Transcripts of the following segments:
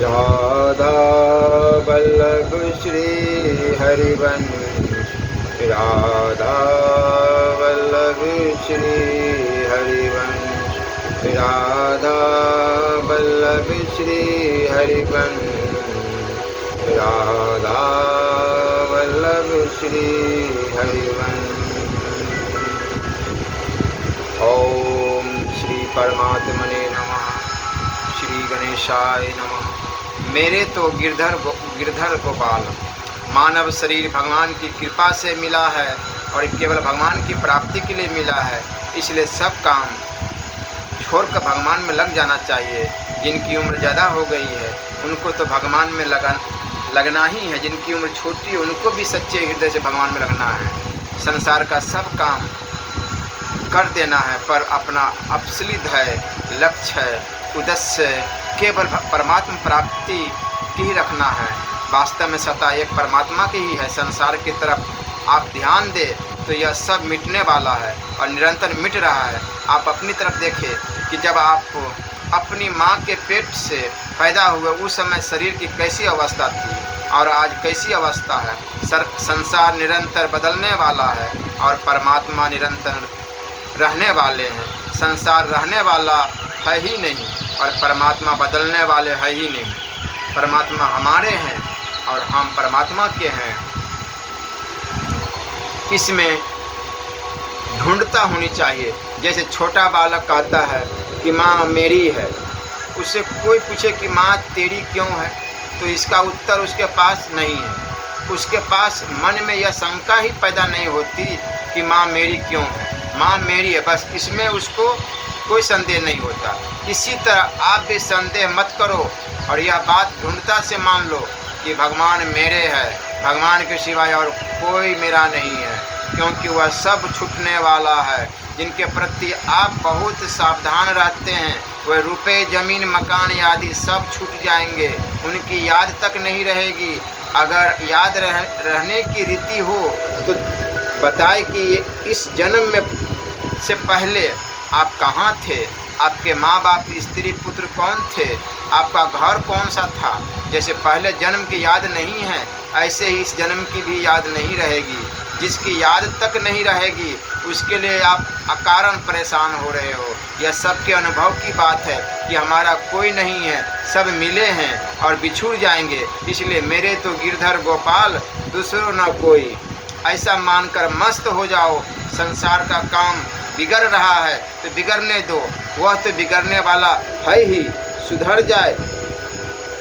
राधा वल्लभ श्री हरिवंश, राधा वल्लभ श्री हरिवंश, राधा वल्लभ श्री हरिवंश, राधा वल्लभ श्री हरिवंश। ओम श्री परमात्मने नमः। श्री गणेशाय नमः। मेरे तो गिरधर गोपाल मानव शरीर भगवान की कृपा से मिला है और केवल भगवान की प्राप्ति के लिए मिला है, इसलिए सब काम छोड़कर भगवान में लग जाना चाहिए। जिनकी उम्र ज़्यादा हो गई है उनको तो भगवान में लगना ही है, जिनकी उम्र छोटी है उनको भी सच्चे हृदय से भगवान में लगना है। संसार का सब काम कर देना है, पर अपना असली ध्येय, लक्ष्य है, उद्देश्य केवल परमात्मा प्राप्ति की ही रखना है। वास्तव में सत्ता एक परमात्मा की ही है। संसार की तरफ आप ध्यान दें तो यह सब मिटने वाला है और निरंतर मिट रहा है। आप अपनी तरफ देखें कि जब आप अपनी माँ के पेट से पैदा हुए उस समय शरीर की कैसी अवस्था थी और आज कैसी अवस्था है। संसार निरंतर बदलने वाला है और परमात्मा निरंतर रहने वाले हैं। संसार रहने वाला है ही नहीं और परमात्मा बदलने वाले है ही नहीं। परमात्मा हमारे हैं और हम परमात्मा के हैं। इसमें ढूंढता होनी चाहिए। जैसे छोटा बालक कहता है कि माँ मेरी है, उससे कोई पूछे कि माँ तेरी क्यों है, तो इसका उत्तर उसके पास नहीं है। उसके पास मन में यह शंका ही पैदा नहीं होती कि माँ मेरी क्यों है, माँ मेरी है, बस इसमें उसको कोई संदेह नहीं होता। इसी तरह आप भी संदेह मत करो और यह बात ढूंढता से मान लो कि भगवान मेरे है, भगवान के सिवाय और कोई मेरा नहीं है, क्योंकि वह सब छूटने वाला है। जिनके प्रति आप बहुत सावधान रहते हैं वह रुपए, जमीन, मकान आदि सब छूट जाएंगे, उनकी याद तक नहीं रहेगी। अगर याद रहने की रीति हो तो बताए कि इस जन्म में से पहले आप कहाँ थे, आपके माँ बाप, स्त्री, पुत्र कौन थे, आपका घर कौन सा था। जैसे पहले जन्म की याद नहीं है ऐसे ही इस जन्म की भी याद नहीं रहेगी। जिसकी याद तक नहीं रहेगी उसके लिए आप अकारण परेशान हो रहे हो। यह सबके अनुभव की बात है कि हमारा कोई नहीं है, सब मिले हैं और बिछुड़ जाएंगे। इसलिए मेरे तो गिरधर गोपाल दूसरों न कोई, ऐसा मानकर मस्त हो जाओ। संसार का काम बिगड़ रहा है तो बिगड़ने दो, वह तो बिगड़ने वाला है ही, सुधर जाए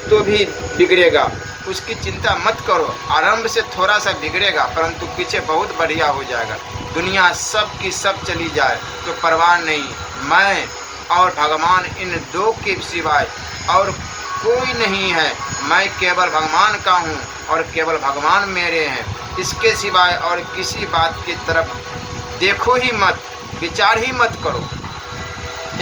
तो भी बिगड़ेगा, उसकी चिंता मत करो। आरंभ से थोड़ा सा बिगड़ेगा परंतु पीछे बहुत बढ़िया हो जाएगा। दुनिया सब की सब चली जाए तो परवाह नहीं, मैं और भगवान इन दो के सिवाय और कोई नहीं है। मैं केवल भगवान का हूँ और केवल भगवान मेरे हैं। इसके सिवाय और किसी बात की तरफ देखो ही मत, विचार ही मत करो।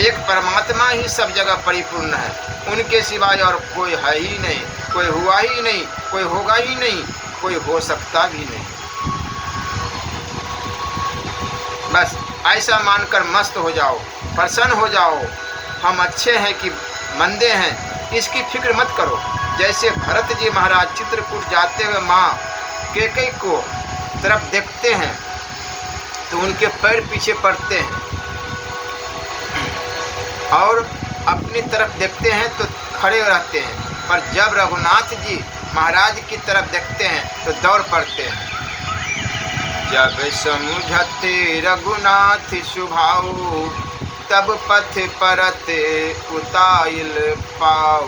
एक परमात्मा ही सब जगह परिपूर्ण है, उनके सिवाय और कोई है ही नहीं, कोई हुआ ही नहीं, कोई होगा ही नहीं, कोई हो सकता भी नहीं। बस ऐसा मानकर मस्त हो जाओ, प्रसन्न हो जाओ। हम अच्छे हैं कि मंदे हैं इसकी फिक्र मत करो। जैसे भरत जी महाराज चित्रकूट जाते हुए माँ कैकेयी को तरफ देखते हैं तो उनके पैर पीछे पड़ते हैं और अपनी तरफ देखते हैं तो खड़े रहते हैं, पर जब रघुनाथ जी महाराज की तरफ देखते हैं तो दौड़ पड़ते हैं। जब समुझते रघुनाथ सुभाऊ, तब पथ परत उताइल पाऊ।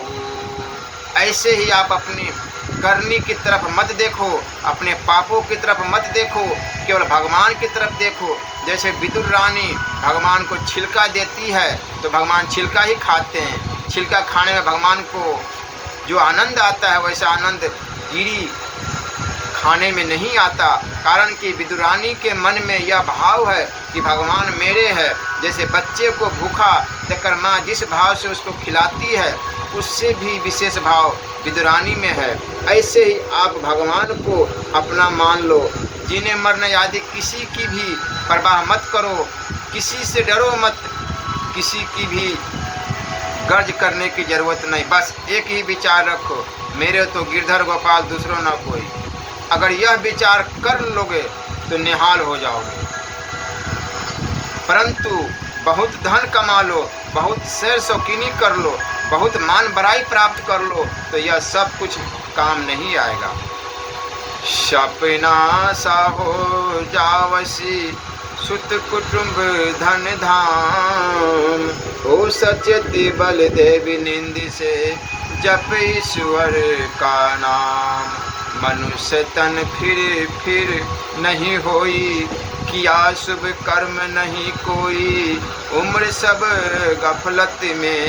ऐसे ही आप अपनी करनी की तरफ मत देखो, अपने पापों की तरफ मत देखो, केवल भगवान की तरफ देखो। जैसे विदुर रानी भगवान को छिलका देती है तो भगवान छिलका ही खाते हैं। छिलका खाने में भगवान को जो आनंद आता है वैसा आनंद गिरी खाने में नहीं आता, कारण कि विदुर रानी के मन में यह भाव है कि भगवान मेरे है। जैसे बच्चे को भूखा देखकर माँ जिस भाव से उसको खिलाती है उससे भी विशेष भाव विदुर रानी में है। ऐसे ही आप भगवान को अपना मान लो। जीने मरने आदि किसी की भी परवाह मत करो, किसी से डरो मत, किसी की भी गर्ज करने की जरूरत नहीं। बस एक ही विचार रखो, मेरे तो गिरधर गोपाल दूसरों न कोई। अगर यह विचार कर लोगे तो निहाल हो जाओगे। परंतु बहुत धन कमा लो, बहुत सैर शौकीनी कर लो, बहुत मान बड़ाई प्राप्त कर लो, तो यह सब कुछ काम नहीं आएगा। सपना सा हो जावसी सुत कुटुंब धन धाम, हो सचेती बल देवी निंदी से जप ईश्वर का नाम। मनुष्य तन फिर नहीं होई, किया शुभ कर्म नहीं कोई, उम्र सब गफलत में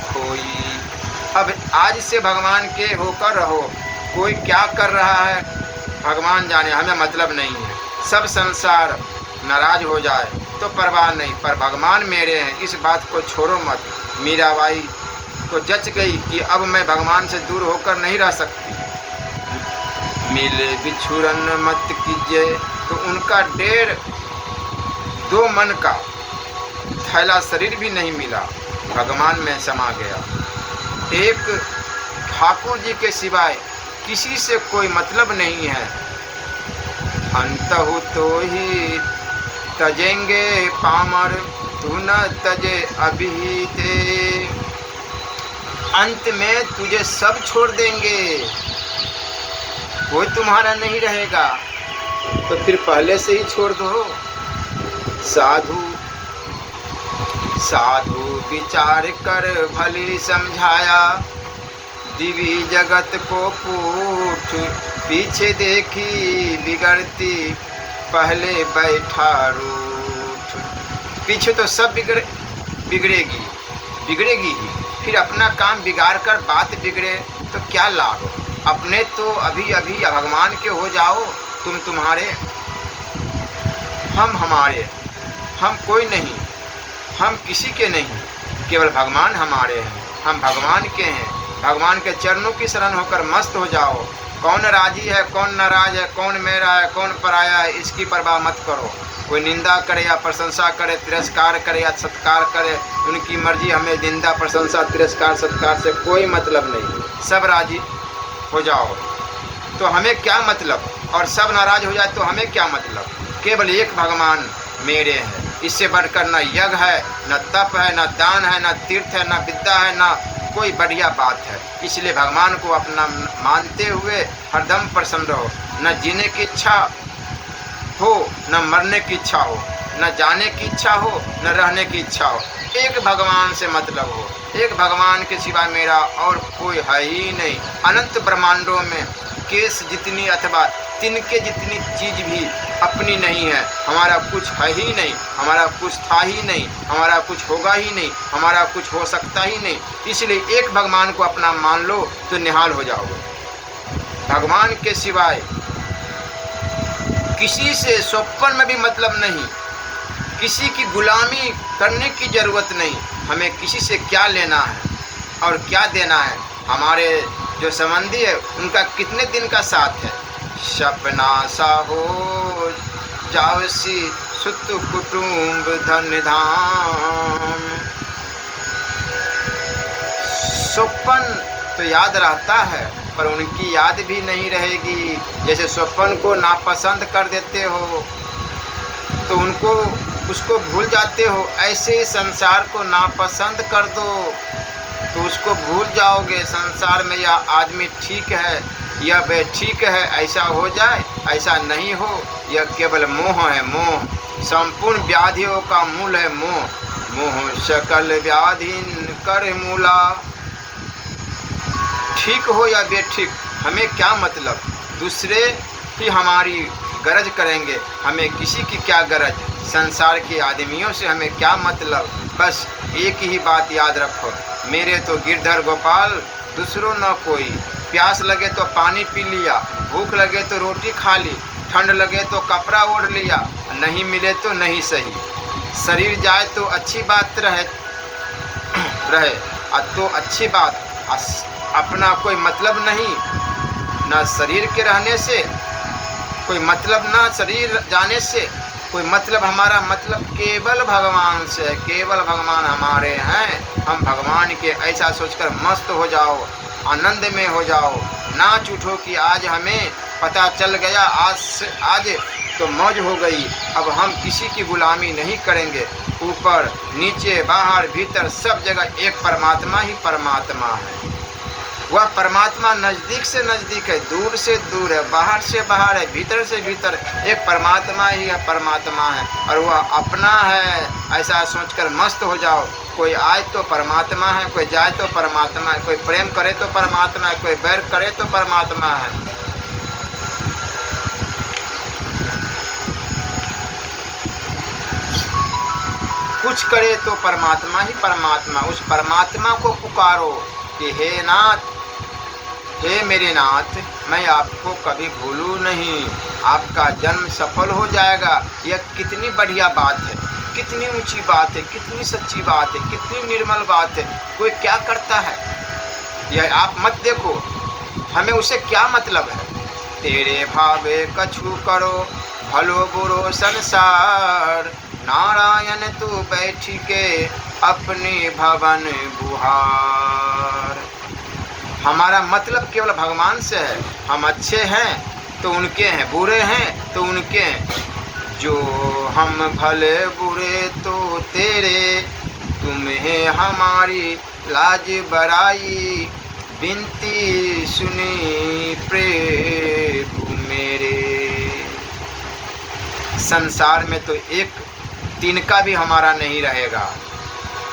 खोई। अब आज से भगवान के होकर रहो। कोई क्या कर रहा है भगवान जाने, हमें मतलब नहीं है। सब संसार नाराज हो जाए तो परवाह नहीं, पर भगवान मेरे हैं, इस बात को छोड़ो मत। मीराबाई को जच गई कि अब मैं भगवान से दूर होकर नहीं रह सकती। मिले बिछुरन मत कीजिए, तो उनका 1.5-2 मन का थैला शरीर भी नहीं मिला, भगवान में समा गया। एक ठाकुर जी के सिवाय किसी से कोई मतलब नहीं है। अंतहु तो ही तजेंगे पामर, तू न तजे अभी ते। अंत में तुझे सब छोड़ देंगे, कोई तुम्हारा नहीं रहेगा, तो फिर पहले से ही छोड़ दो। साधु साधु विचार कर भली समझाया, दिवी जगत को पूठ, पीछे देखी बिगड़ती पहले बैठा रूठ। पीछे तो सब बिगड़ेगी ही, फिर अपना काम बिगाड़ कर बात बिगड़े तो क्या लाभ। अपने तो अभी भगवान के हो जाओ। तुम तुम्हारे, हम हमारे, हम कोई नहीं, हम किसी के नहीं, केवल भगवान हमारे हैं, हम भगवान के हैं। भगवान के चरणों की शरण होकर मस्त हो जाओ। कौन राजी है, कौन नाराज है, कौन मेरा है, कौन पराया है, इसकी परवाह मत करो। कोई निंदा करे या प्रशंसा करे, तिरस्कार करे या सत्कार करे, उनकी मर्जी। हमें निंदा प्रशंसा तिरस्कार सत्कार से कोई मतलब नहीं। सब राजी हो जाओ तो हमें क्या मतलब, और सब नाराज हो जाए तो हमें क्या मतलब। केवल एक भगवान मेरे हैं, इससे बढ़कर न यज्ञ है, न तप है, न दान है, न तीर्थ है, न विद्या है, न कोई बढ़िया बात है। इसलिए भगवान को अपना मानते हुए हरदम प्रसन्न रहो। न जीने की इच्छा हो, न मरने की इच्छा हो, न जाने की इच्छा हो, न रहने की इच्छा हो। एक भगवान से मतलब हो। एक भगवान के सिवा मेरा और कोई है ही नहीं। अनंत ब्रह्मांडों में केस जितनी अथवा तिनके जितनी चीज भी अपनी नहीं है। हमारा कुछ है ही नहीं, हमारा कुछ था ही नहीं, हमारा कुछ होगा ही नहीं, हमारा कुछ हो सकता ही नहीं। इसलिए एक भगवान को अपना मान लो तो निहाल हो जाओगे। भगवान के सिवाय किसी से स्वप्न में भी मतलब नहीं, किसी की गुलामी करने की जरूरत नहीं। हमें किसी से क्या लेना है और क्या देना है। हमारे जो संबंधी है उनका कितने दिन का साथ है। सपना सा हो जावसी सुत कुटुंब धन धाम। स्वप्न तो याद रहता है, पर उनकी याद भी नहीं रहेगी। जैसे स्वप्न को नापसंद कर देते हो तो उसको भूल जाते हो, ऐसे ही संसार को नापसंद कर दो तो उसको भूल जाओगे। संसार में यह आदमी ठीक है, यह वे ठीक है, ऐसा हो जाए, ऐसा नहीं हो। यह केवल मोह है, मोह। संपूर्ण व्याधियों का मूल है मोह। मोह सकल व्याधिन कर मूला। ठीक हो या बेठीक, हमें क्या मतलब। दूसरे ही हमारी गरज करेंगे, हमें किसी की क्या गरज। संसार के आदमियों से हमें क्या मतलब। बस एक ही बात याद रखो, मेरे तो गिरधर गोपाल दूसरों न कोई। प्यास लगे तो पानी पी लिया, भूख लगे तो रोटी खा ली, ठंड लगे तो कपड़ा ओढ़ लिया, नहीं मिले तो नहीं सही। शरीर जाए तो अच्छी बात रहे तो अच्छी बात। अपना कोई मतलब नहीं, ना शरीर के रहने से कोई मतलब, ना शरीर जाने से कोई मतलब, हमारा मतलब केवल भगवान से है, केवल भगवान हमारे हैं। हम भगवान के ऐसा सोचकर मस्त हो जाओ, आनंद में हो जाओ, नाच उठो कि आज हमें पता चल गया, आज तो मौज हो गई। अब हम किसी की गुलामी नहीं करेंगे। ऊपर नीचे बाहर भीतर सब जगह एक परमात्मा ही परमात्मा है। वह परमात्मा नज़दीक से नज़दीक है, दूर से दूर है, बाहर से बाहर है, भीतर से भीतर, एक परमात्मा ही है, परमात्मा है और वह अपना है। ऐसा सोचकर मस्त हो जाओ। कोई आए तो परमात्मा है, कोई जाए तो परमात्मा है, कोई प्रेम करे तो परमात्मा है, कोई बैर करे तो परमात्मा है। कुछ करे तो परमात्मा ही परमात्मा। उस परमात्मा को पुकारो कि हे नाथ, हे मेरे नाथ, मैं आपको कभी भूलूं नहीं, आपका जन्म सफल हो जाएगा। यह कितनी बढ़िया बात है, कितनी ऊंची बात है, कितनी सच्ची बात है, कितनी निर्मल बात है। कोई क्या करता है यह आप मत देखो, हमें उसे क्या मतलब है। तेरे भावे कछु करो, भलो बुरो संसार, नारायण तू बैठ के अपने भवन बुहार। हमारा मतलब केवल भगवान से है। हम अच्छे हैं तो उनके हैं, बुरे हैं तो उनके हैं। जो हम भले बुरे तो तेरे, तुम्हें हमारी लाज बराई, विनती सुनी प्रभु मेरे। संसार में तो एक तिनका भी हमारा नहीं रहेगा,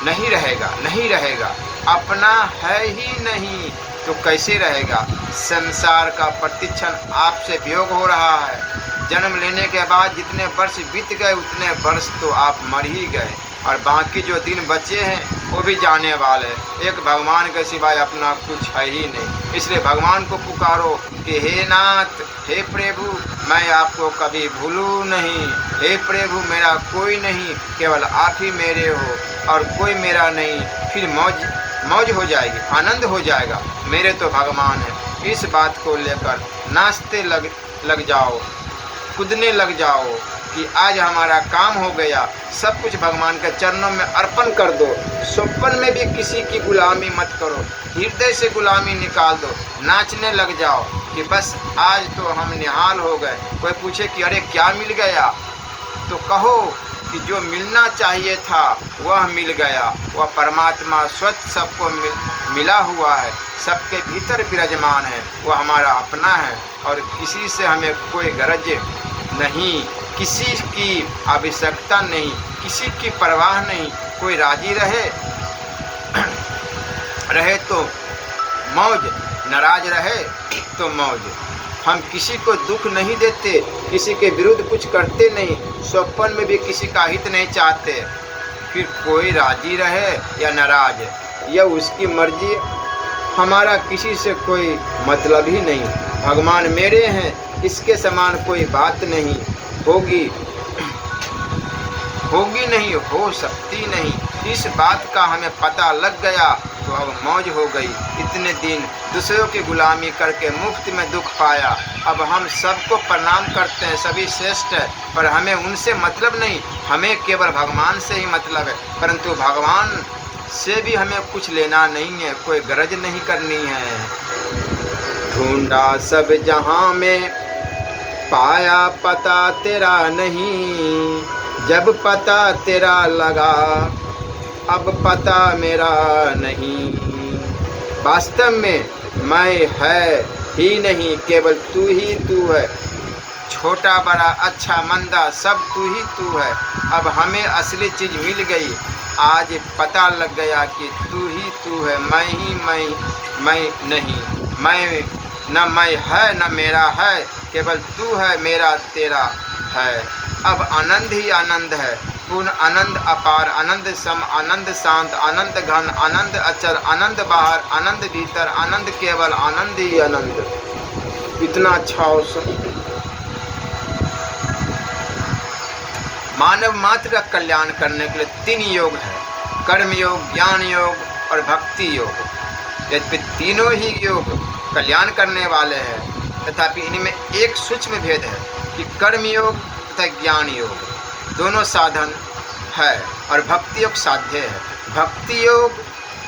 नहीं रहेगा, नहीं रहेगा। अपना है ही नहीं तो कैसे रहेगा। संसार का प्रतिक्षण आपसे वियोग हो रहा है। जन्म लेने के बाद जितने वर्ष बीत गए उतने वर्ष तो आप मर ही गए और बाकी जो दिन बचे हैं वो भी जाने वाले हैं। एक भगवान के सिवाय अपना कुछ है ही नहीं। इसलिए भगवान को पुकारो कि हे नाथ, हे प्रभु, मैं आपको कभी भूलूं नहीं। हे प्रभु, मेरा कोई नहीं, केवल आप ही मेरे हो और कोई मेरा नहीं। फिर मौज हो जाएगी, आनंद हो जाएगा। मेरे तो भगवान है। इस बात को लेकर नाचते लग जाओ, कूदने लग जाओ कि आज हमारा काम हो गया। सब कुछ भगवान के चरणों में अर्पण कर दो। स्वप्न में भी किसी की गुलामी मत करो, हृदय से गुलामी निकाल दो। नाचने लग जाओ कि बस आज तो हम निहाल हो गए। कोई पूछे कि अरे क्या मिल गया, तो कहो कि जो मिलना चाहिए था वह मिल गया। वह परमात्मा स्वच्छ सबको मिला हुआ है, सबके भीतर विराजमान है। वह हमारा अपना है और किसी से हमें कोई गरज नहीं, किसी की आवश्यकता नहीं, किसी की परवाह नहीं। कोई राजी रहे तो मौज, नाराज रहे तो मौज। हम किसी को दुख नहीं देते, किसी के विरुद्ध कुछ करते नहीं, स्वप्न में भी किसी का हित नहीं चाहते। फिर कोई राजी रहे या नाराज, यह उसकी मर्जी। हमारा किसी से कोई मतलब ही नहीं। भगवान मेरे हैं, इसके समान कोई बात नहीं। होगी नहीं, हो सकती नहीं। इस बात का हमें पता लग गया तो अब मौज हो गई। इतने दिन दूसरों की गुलामी करके मुफ्त में दुख पाया। अब हम सबको प्रणाम करते हैं, सभी श्रेष्ठ है, पर हमें उनसे मतलब नहीं, हमें केवल भगवान से ही मतलब है। परंतु भगवान से भी हमें कुछ लेना नहीं है, कोई गरज नहीं करनी है। ढूंढा सब जहां में, पाया पता तेरा नहीं। जब पता तेरा लगा, अब पता मेरा नहीं। वास्तव में मैं है ही नहीं, केवल तू ही तू है। छोटा बड़ा अच्छा मंदा सब तू ही तू है। अब हमें असली चीज़ मिल गई। आज पता लग गया कि तू ही तू है, मैं ही मैं नहीं। मैं न मैं है न मेरा है, केवल तू है, मेरा तेरा है। अब आनंद ही आनंद है, पूर्ण आनंद, अपार आनंद, सम आनंद, शांत आनंद, घन आनंद, अचर आनंद, बाहर आनंद, भीतर आनंद, केवल आनंद ही आनंद। इतना अच्छा अवसर। मानव मात्र का कल्याण करने के लिए 3 योग है, कर्म योग, ज्ञान योग और भक्ति योग। यद्यपि तीनों ही योग कल्याण करने वाले हैं, तथापि इनमें एक सूक्ष्म भेद है कि कर्म योग तथा ज्ञान योग। दोनों साधन है और भक्ति योग साध्य है। भक्ति योग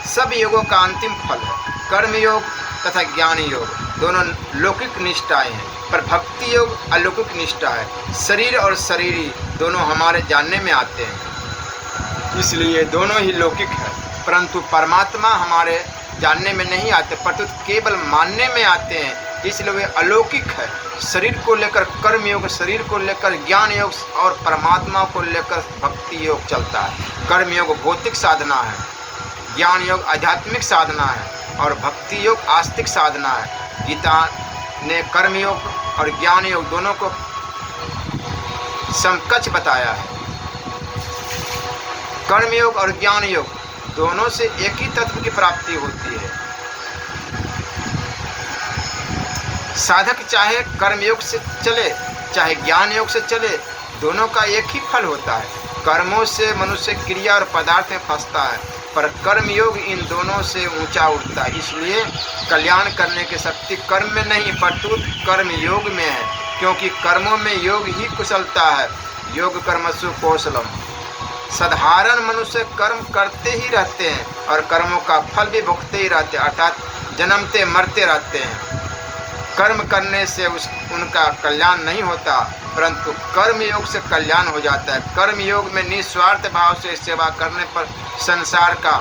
सब योगों का अंतिम फल है। कर्म योग तथा ज्ञान योग दोनों लौकिक निष्ठाएं हैं, पर भक्ति योग अलौकिक निष्ठा है। शरीर और शरीरी दोनों हमारे जानने में आते हैं, इसलिए दोनों ही लौकिक है, परंतु परमात्मा हमारे जानने में नहीं आते, परंतु केवल मानने में आते हैं, इसलिए वे अलौकिक है। शरीर को लेकर कर्म योग, शरीर को लेकर ज्ञान योग और परमात्मा को लेकर भक्ति योग चलता है। कर्म योग भौतिक साधना है, ज्ञान योग आध्यात्मिक साधना है और भक्ति योग आस्तिक साधना है। गीता ने कर्म योग और ज्ञान योग दोनों को समकक्ष बताया है। कर्म योग और ज्ञान योग दोनों से एक ही तत्व की प्राप्ति होती है। साधक चाहे कर्म योग से चले चाहे ज्ञान योग से चले, दोनों का एक ही फल होता है। कर्मों से मनुष्य क्रिया और पदार्थ में फंसता है, पर कर्म योग इन दोनों से ऊंचा उठता है। इसलिए कल्याण करने की शक्ति कर्म में नहीं प्रत्युत कर्म योग में है, क्योंकि कर्मों में योग ही कुशलता है। योग कर्मसु कौशलम। साधारण मनुष्य कर्म करते ही रहते हैं और कर्मों का फल भी भुगतते ही रहते हैं, अर्थात जन्मते मरते रहते हैं। कर्म करने से उनका कल्याण नहीं होता, परंतु कर्म योग से कल्याण हो जाता है। कर्म योग में निस्वार्थ भाव से सेवा करने पर संसार का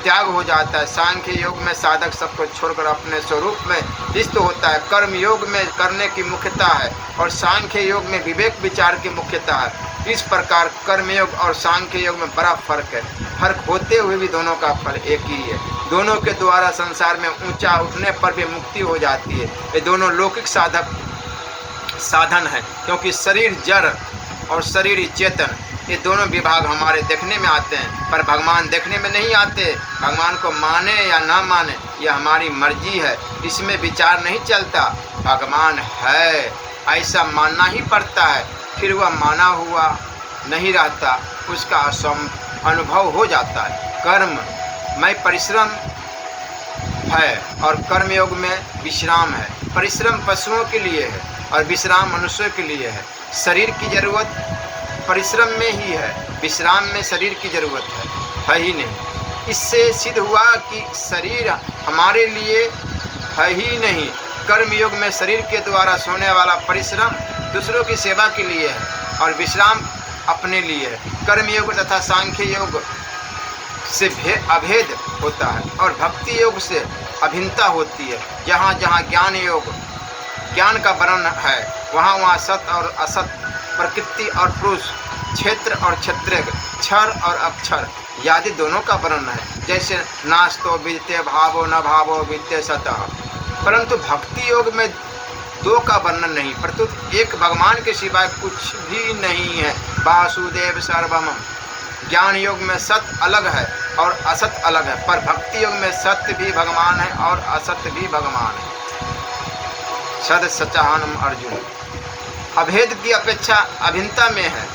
त्याग हो जाता है। सांख्य योग में साधक सबको छोड़कर अपने स्वरूप में स्थित होता है। कर्म योग में करने की मुख्यता है और सांख्य योग में विवेक विचार की मुख्यता है। इस प्रकार कर्म योग और सांख्य योग में बड़ा फर्क है। फर्क होते हुए भी दोनों का फल एक ही है। दोनों के द्वारा संसार में ऊंचा उठने पर भी मुक्ति हो जाती है। ये दोनों लौकिक साधन है, क्योंकि शरीर जड़ और शरीर चेतन ये दोनों विभाग हमारे देखने में आते हैं, पर भगवान देखने में नहीं आते। भगवान को माने या ना माने यह हमारी मर्जी है, इसमें विचार नहीं चलता। भगवान है ऐसा मानना ही पड़ता है, फिर वह माना हुआ नहीं रहता, उसका अनुभव हो जाता है। कर्म में परिश्रम है और कर्म योग में विश्राम है। परिश्रम पशुओं के लिए है और विश्राम मनुष्यों के लिए है। शरीर की जरूरत परिश्रम में ही है, विश्राम में शरीर की जरूरत है ही नहीं। इससे सिद्ध हुआ कि शरीर हमारे लिए है ही नहीं। कर्म योग में शरीर के द्वारा सोने वाला परिश्रम दूसरों की सेवा के लिए है और विश्राम अपने लिए है। कर्म योग तथा सांख्य योग से अभेद होता है और भक्ति योग से अभिन्नता होती है। जहाँ जहाँ ज्ञान का वर्णन है, वहाँ वहाँ सत और असत, प्रकृति और पुरुष, क्षेत्र और क्षत्रिय, क्षर और अक्षर आदि दोनों का वर्णन है। जैसे नास्तो विद्यते भावो न भावो विद्यते सतः। परंतु भक्ति योग में दो का वर्णन नहीं, प्रत्युत एक भगवान के सिवाय कुछ भी नहीं है। वासुदेव सर्वम। ज्ञान योग में सत्य अलग है और असत अलग है, पर भक्ति योग में सत्य भी भगवान है और असत्य भी भगवान है। सद सचानम अर्जुन। अभेद की अपेक्षा अभिन्नता में है।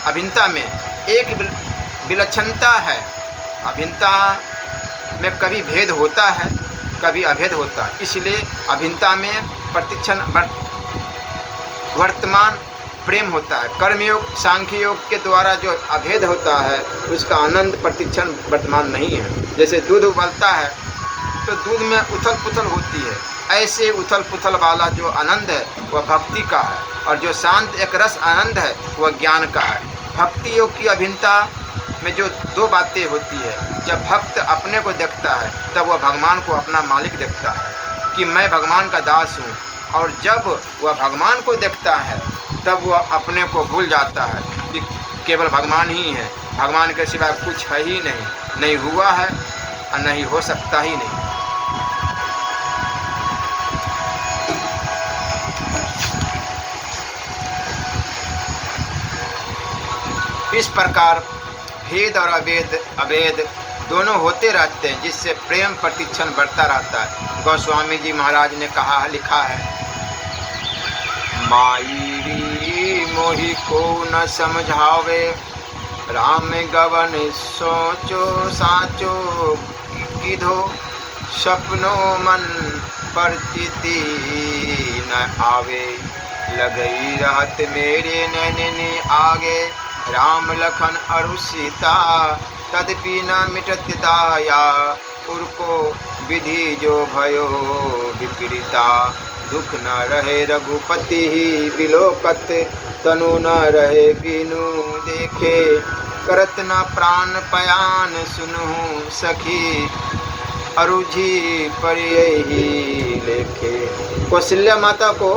अभिन्नता में एक विलक्षणता है। अभिन्नता में कभी भेद होता है, कभी अभेद होता है। इसलिए अभिन्नता में प्रतिक्षण वर्तमान प्रेम होता है। कर्मयोग सांख्य योग के द्वारा जो अभेद होता है उसका आनंद प्रतिक्षण वर्तमान नहीं है। जैसे दूध उबलता है तो दूध में उथल पुथल होती है, ऐसे उथल पुथल वाला जो आनंद है वह भक्ति का है और जो शांत एक रस आनंद है वह ज्ञान का है। भक्ति योग की अभिन्नता में जो दो बातें होती है, जब भक्त अपने को देखता है तब वह भगवान को अपना मालिक देखता है कि मैं भगवान का दास हूँ, और जब वह भगवान को देखता है तब वह अपने को भूल जाता है कि केवल भगवान ही है, भगवान के सिवा कुछ है ही नहीं, नहीं हुआ है और नहीं हो सकता ही नहीं। इस प्रकार भेद और अभेद दोनों होते रहते हैं, जिससे प्रेम प्रतिक्षण बढ़ता रहता है। गोस्वामी जी महाराज ने कहा, लिखा है, माई मोहि को न समझावे, राम गवन सोचो साचो, किधो सपनो मन परतिति न आवे, लगई रहत मेरे नैनने आगे, राम लखन अरु सीता तदपि न मिटत दाया। उनको विधि जो भयो विपरीता दुख न रहे रघुपति बिलोकत तनु न रहे बीनु देखे करत न प्राण पयान सुनहु सखी अरुझी पर यही लेखे। कौशल्या माता को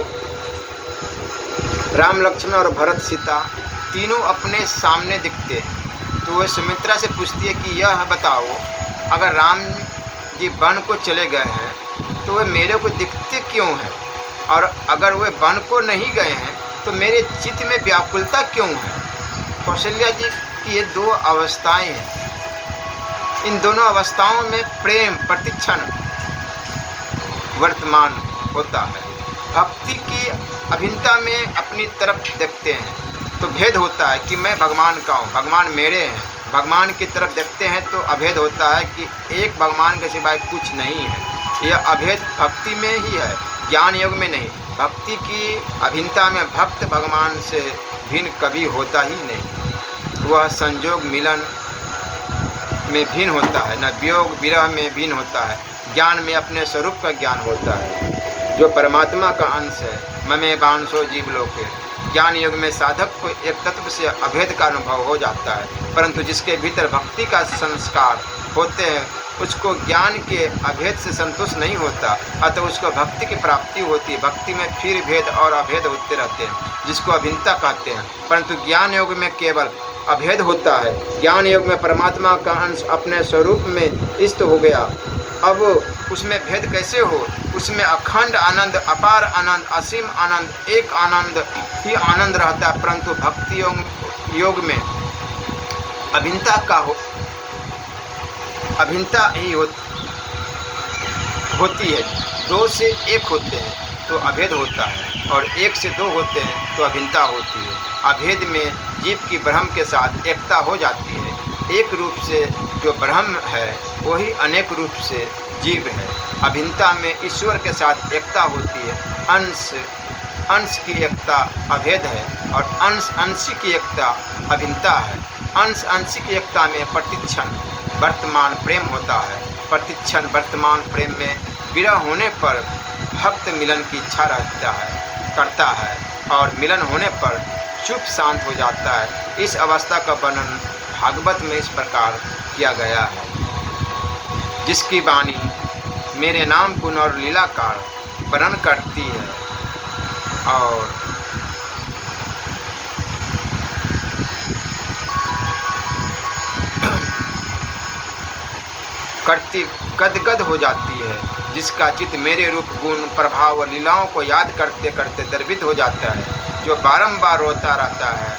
राम लक्ष्मण और भरत सीता तीनों अपने सामने दिखते हैं। तो वह सुमित्रा से पूछती है कि यह बताओ, अगर राम जी वन को चले गए हैं तो वे मेरे को दिखते क्यों हैं, और अगर वे वन को नहीं गए हैं तो मेरे चित्त में व्याकुलता क्यों है। कौशल्या जी की ये दो अवस्थाएं हैं। इन दोनों अवस्थाओं में प्रेम प्रतिक्षण वर्तमान होता है। भक्ति की अभिन्नता में अपनी तरफ देखते हैं तो भेद होता है कि मैं भगवान का हूँ, भगवान मेरे हैं। भगवान की तरफ देखते हैं तो अभेद होता है कि एक भगवान के सिवाय कुछ नहीं है। यह अभेद भक्ति में ही है, ज्ञान योग में नहीं। भक्ति की अभिन्नता में भक्त भगवान से भिन्न कभी होता ही नहीं। वह संयोग मिलन में भिन्न होता है, न वियोग विरह में भिन्न होता है। ज्ञान में अपने स्वरूप का ज्ञान होता है जो परमात्मा का अंश है। ममे बांसो जीव लोके। ज्ञान योग में साधक को एक तत्व से अभेद का अनुभव हो जाता है, परंतु जिसके भीतर भक्ति का संस्कार होते हैं उसको ज्ञान के अभेद से संतुष्ट नहीं होता, अतः उसको भक्ति की प्राप्ति होती है। भक्ति में फिर भेद और अभेद होते रहते हैं जिसको अभिन्नता कहते हैं, परंतु ज्ञान योग में केवल अभेद होता है। ज्ञान योग में परमात्मा का अंश अपने स्वरूप में स्थित हो गया। अब उसमें भेद कैसे हो? उसमें अखंड आनंद, अपार आनंद, असीम आनंद, एक आनंद ही आनंद रहता है, परंतु भक्ति योग में अभिन्नता का अभिन्नता ही होती है। दो से एक होते हैं तो अभेद होता है, और एक से दो होते हैं तो अभिन्नता होती है। अभेद में जीव की ब्रह्म के साथ एकता हो जाती है। एक रूप से जो ब्रह्म है वही अनेक रूप से जीव है। अभिन्नता में ईश्वर के साथ एकता होती है। अंश की एकता अभेद है और अंश की एकता अभिन्नता है। अंश की एकता में प्रतिक्षण वर्तमान प्रेम होता है। प्रतिक्षण वर्तमान प्रेम में विरह होने पर भक्त मिलन की इच्छा करता है और मिलन होने पर चुप शांत हो जाता है। इस अवस्था का वर्णन भागवत में इस प्रकार किया गया है, जिसकी वाणी मेरे नाम गुण और लीला का वर्णन करती है और करती गदगद हो जाती है, जिसका चित्त मेरे रूप गुण प्रभाव और लीलाओं को याद करते करते द्रवित हो जाता है, जो बारंबार रोता रहता है,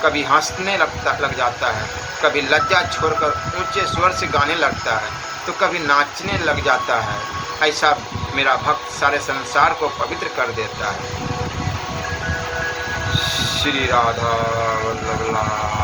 कभी हंसने लग जाता है, कभी लज्जा छोड़कर ऊंचे स्वर से गाने लगता है, तो कभी नाचने लग जाता है। ऐसा मेरा भक्त सारे संसार को पवित्र कर देता है। श्री राधा वल्लभ।